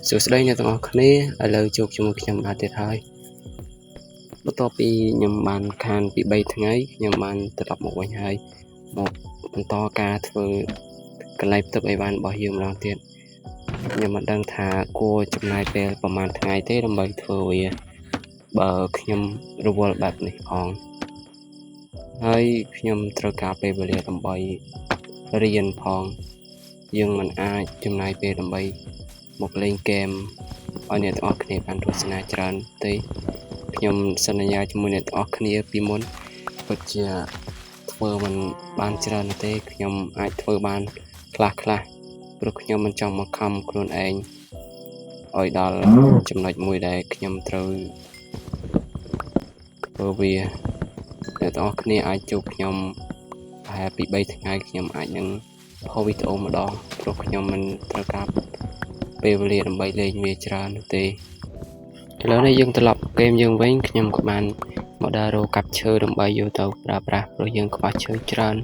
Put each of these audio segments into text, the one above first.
សួស្តីអ្នកទាំងអស់គ្នាឥឡូវជួបជាមួយខ្ញុំបាទទៀតហើយបន្ទាប់ពីខ្ញុំបានខានពី3ថ្ងៃខ្ញុំបានត្រឡប់មកវិញហើយមកបន្តការធ្វើកន្លែងផ្ទុកអីវ៉ាន់របស់យើងម្ដងទៀតខ្ញុំមិនដឹងថាគួរចំណាយពេលប្រហែលថ្ងៃទេដើម្បីធ្វើវាបើខ្ញុំរវល់បែបនេះផងហើយខ្ញុំត្រូវការពេលវេលាដើម្បីរៀនផងយើងមិនអាចចំណាយពេលដើម្បីមកលេងហ្គេមឲ្យអ្នកទាំងអស់គ្នាបានទស្សនាច្រើនទេខ្ញុំសន្យាជាមួយអ្នកទាំងអស់គ្នាពីមុនពិតជាធ្វើមិនបានច្រើនទេខ្ញុំអាចធ្វើបានខ្លះព្រោះខ្ញុំមិនចង់មកខំខ្លួនឯងឲ្យដល់ចំណុចមួយដែលខ្ញុំត្រូវធ្វើវាអ្នកទាំងអស់គ្នាអាចជួបខ្ញុំប្រហែលពី3ថ្ងៃខ្ញុំអាចនឹងផុសវីដេអូម្ដងព្រោះខ្ញុំមិនត្រូវការពេលវេលាដើម្បីលេងវាច្រើនទេឥឡូវនេះយើងត្រឡប់ហ្គេមយើងវិញខ្ញុំក៏បានមកដើររកកាប់ឈើដើម្បីយកទៅប្រើប្រាស់ព្រោះយើងខ្វះឈើច្រើន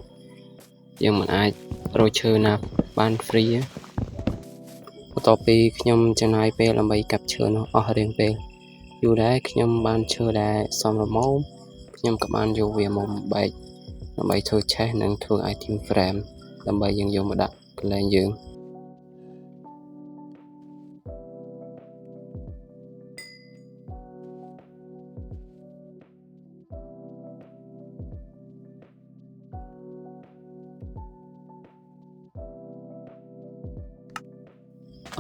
យើងមិនអាចរកឈើណាបាន free បន្ទាប់ពីខ្ញុំចំណាយពេលដើម្បីកាប់ឈើនោះអស់រៀងពេលយូរដែរខ្ញុំបានឈើដែលសមរម្យខ្ញុំក៏បានយកវាមកបែកដើម្បីធ្វើឆេះនិងធ្វើ item frame ដើម្បីយើងយកមកដាក់កន្លែងយើង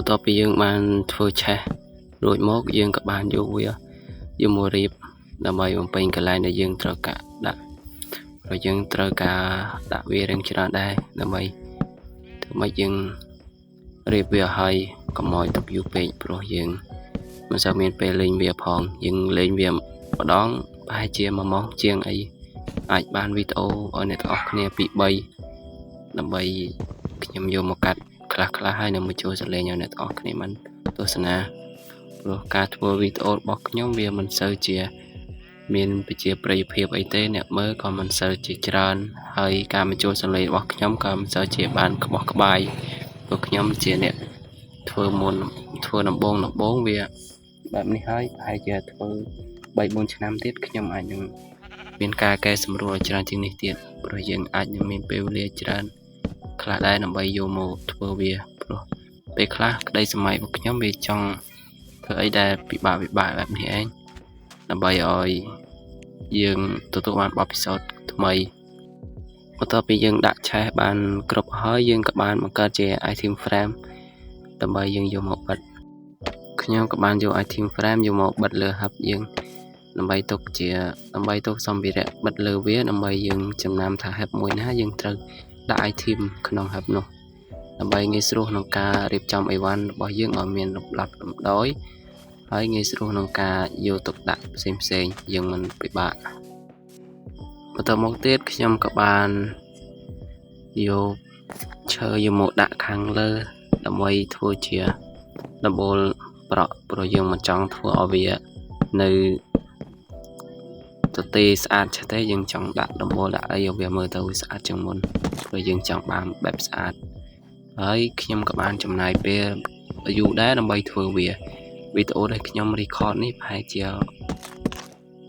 បន្ទាប់ពីយើងបានធ្វើឆេះរួចមកយើងក៏បានយកវាយកមករៀបដើម្បីបំពេញកន្លែងដែលយើងត្រូវការដាក់ព្រោះយើងត្រូវការដាក់វារៀងច្រើនដែរដើម្បីធ្វើម៉េចយើងរៀបវាឲ្យកុំឲ្យទៅយូរពេកព្រោះយើងមិនសូវមានពេលលេងវាផងយើងលេងវាម្ដងប្រហែលជា1ម៉ោងជាងអីអាចបានវីដេអូឲ្យអ្នកទាំងអស់គ្នាពី3ដើម្បីខ្ញុំយកមកកាត់ខ្លះហើយនឹងមកចូលសលេងឲ្យអ្នកទាំងអស់គ្នាបានទស្សនាព្រោះការធ្វើវីដេអូរបស់ខ្ញុំវាមិនសូវជាមានប្រជាប្រិយភាពអីទេអ្នកមើលក៏មិនសូវជាច្រើនហើយការបញ្ចូលសលេងរបស់ខ្ញុំក៏មិនសូវជាបានក្បោះក្បាយព្រោះខ្ញុំជាអ្នកធ្វើដំបូងវាបែបនេះហើយប្រហែលជាធ្វើ 3-4 ឆ្នាំទៀតខ្ញុំអាចនឹងមានការកែសម្រួលច្រើនជាងនេះទៀតព្រោះយើងអាចនឹងមានពេលវេលាច្រើនខ្លះដែរដើម្បីយកមកធ្វើវាព្រោះពេលខ្លះក្តីសម័យរបស់ខ្ញុំវាចង់ធ្វើអីដែលពិបាកបែបនេះឯងដើម្បីឲ្យយើងទទួលបានបទពិសោធន៍ថ្មីបន្ទាប់ពីយើងដាក់ឆេះបានគ្រប់ហើយយើងក៏បានបង្កើតជា item frame ដើម្បីយើងយកមកបិទខ្ញុំក៏បានយក item frame យកមកបិទលើហឹបយើងដើម្បីទុកសម្ភារៈបិទលើវាដើម្បីយើងចំណាំថាហឹបមួយណាយើងត្រូវដាក់ item ក្នុងហឹបនោះដើម្បីងាយស្រួលក្នុងការរៀបចំអីវ៉ាន់របស់យើងឲ្យមានលំដាប់លំដោយហើយងាយស្រួលក្នុងការយកទុកដាក់ផ្សេងយើងមិនពិបាកបន្តមកទៀតខ្ញុំក៏បានយកឈើយកមកដាក់ខាងលើដើម្បីធ្វើជាដំបូលប្រក់ព្រោះយើងមិនចង់ធ្វើឲ្យវានៅទទេស្អាតចេះទេយើងចង់ដាក់ដំបូលដាក់អីឲ្យវាមើលទៅស្អាតជាងមុនព្រោះយើងចង់បានបែបស្អាតហើយខ្ញុំក៏បានចំណាយពេលយូរដែរដើម្បីធ្វើវាវីដេអូដែលខ្ញុំ record នេះប្រហែលជា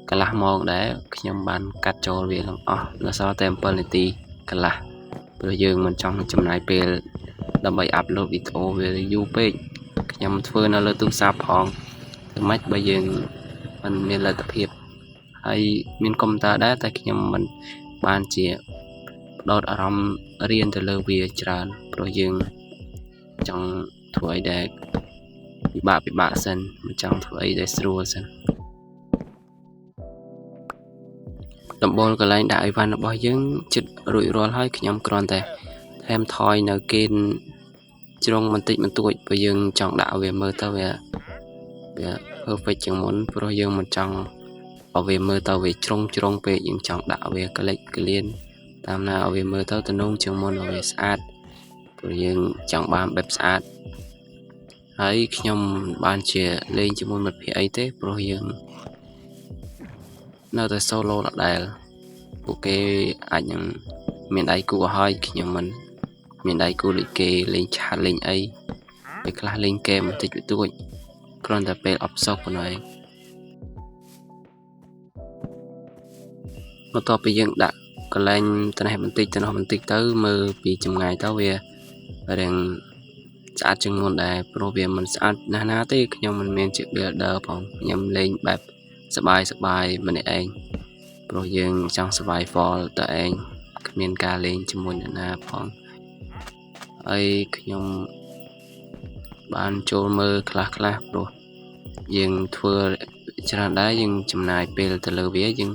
កន្លះម៉ោងដែរខ្ញុំបានកាត់ចូលវាទាំងអស់នៅសល់តែ7នាទីកន្លះព្រោះយើងមិនចង់ចំណាយពេលដើម្បី upload វីដេអូវាយូរពេកខ្ញុំធ្វើនៅលើទូរស័ព្ទផងធ្វើម៉េចបើយើងមិនមានលទ្ធភាពហើយមានកុំព្យូទ័រដែរតែខ្ញុំមិនបានជាផ្ដោតអារម្មណ៍រៀនទៅលើវាច្រើនព្រោះយើងចង់ធ្វើអីដែលពិបាកសិនមិនចង់ធ្វើអីដែលស្រួលសិនដំបូលកន្លែងដាក់អីវ៉ាន់របស់យើងជិតរួចរាល់ហើយខ្ញុំគ្រាន់តែថែមថយនៅកេនជ្រុងបន្តិចបន្តួចព្រោះយើងចង់ដាក់វាមើលទៅវា perfect ជាងមុនព្រោះយើងមិនចង់ឲ្យវាមើលទៅវាជ្រុងពេកយើងចង់ដាក់វាក្លេចក្លៀនតាមណាឲ្យវាមើលទៅទំនងជាងមុនឲ្យវាស្អាតព្រោះយើងចង់បានបែបស្អាតហើយខ្ញុំបានជាលេងជាមួយមិត្តភក្តិអីទេព្រោះយើងនៅតែ solo ដដែលពួកគេអាចនឹងមានដៃគូឲ្យខ្ញុំមិនមានដៃគូដូចគេលេងឆាតលេងអី ពេលខ្លះលេងហ្គេមបន្តិចបន្តួចគ្រាន់តែពេលអបសុខប៉ុណ្ណោះឯងបន្ទាប់ពីយើងដាក់កន្លែងត្នេះបន្តិចទៅមើលពីចម្ងាយទៅវារៀងស្អាតជាងមុនដែរព្រោះវាមិនស្អាតណាស់ទេខ្ញុំមិនមែនជា builder ផងខ្ញុំលេងបែបសបាយម្នាក់ឯងព្រោះយើងចង់ survival តែឯងគ្មានការលេងជាមួយអ្នកណាផងហើយខ្ញុំបានចូលមើលខ្លះព្រោះយើងធ្វើច្រើនដែរយើងចំណាយពេលទៅលើវាយើង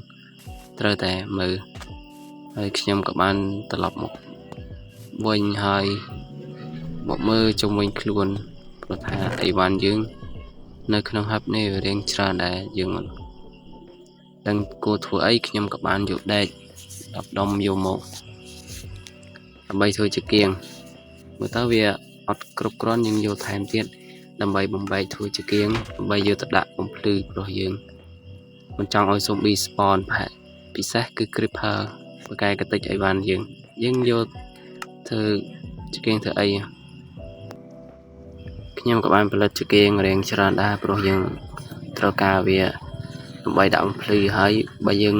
ត្រូវតែមើលហើយខ្ញុំក៏បានត្រឡប់មកវិញហើយមកមើលជុំវិញខ្លួនព្រោះថាអីវ៉ាន់យើងនៅក្នុងហឹបនេះរៀងច្រើនដែរយើងមិនដឹងគួរធ្វើអីខ្ញុំក៏បានយកដែក10ដុំយកមកដើម្បីធ្វើជាគៀងមើលទៅវាអត់គ្រប់គ្រាន់យើងយកថែមទៀតដើម្បីបំបែកធ្វើជាគៀងដើម្បីយកទៅដាក់បំភ្លឺព្រោះយើងមិនចង់ឲ្យ zombie spawn ពិសេសគឺ creeper បកកែកតិចអីវ៉ាន់យើងយកធ្វើជាគៀងធ្វើអីខ្ញុំក៏បានផលិតជាគៀងរៀងច្រើនដែរព្រោះយើងត្រូវការវាដើម្បីដាក់បំភ្លឺហើយបើយើង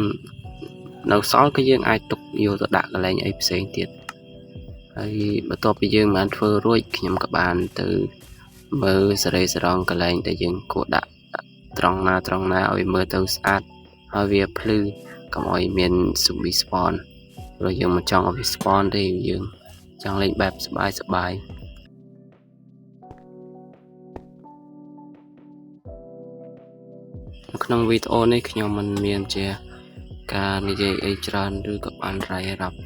នៅសល់គឺយើងអាចទុកយកទៅដាក់កន្លែងអីផ្សេងទៀតហើយបន្ទាប់ពីយើងបានធ្វើរួចខ្ញុំក៏បានទៅមើលសរេសរងកន្លែងដែលយើងគួរដាក់ត្រង់ណាឲ្យមើលទៅស្អាតហើយវាភ្លឺកុំឲ្យមាន zombie spawn ព្រោះយើងមិនចង់ឲ្យវា spawn ទេយើងចង់លេងបែបសបាយក្នុងវីដេអូនេះខ្ញុំមិនមានជាការនិយាយអីច្រើនឬក៏បានរាយរាប់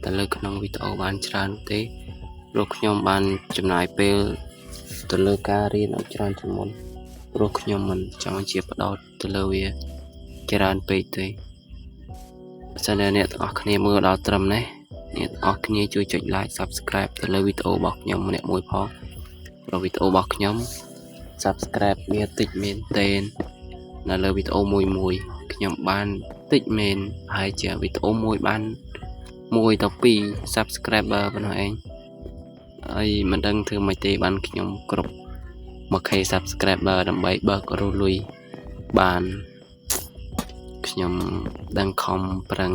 ទៅលើក្នុងវីដេអូបានច្រើនទេព្រោះខ្ញុំបានចំណាយពេលទៅលើការរៀនឲ្យច្រើនជាងមុនព្រោះខ្ញុំមិនចង់ជាបដោតទៅលើវាច្រើនពេកទេបើសិនជាអ្នកទាំងអស់គ្នាមើលដល់ត្រឹមនេះអ្នកទាំងអស់គ្នាជួយចុច like subscribe ទៅលើវីដេអូរបស់ខ្ញុំម្នាក់មួយផងព្រោះវីដេអូរបស់ខ្ញុំ subscribe មានតិចមែនទែននៅលើវីដេអូមួយខ្ញុំបានតិចមែនហើយជាវីដេអូមួយបាន1 ទៅ 2 subscriber ប៉ុណ្ណោះឯងហើយមិនដឹងធ្វើម៉េចទេបានខ្ញុំគ្រប់ 1k subscriber ដើម្បីបើករស់លុយបានខ្ញុំដឹងខំប្រឹង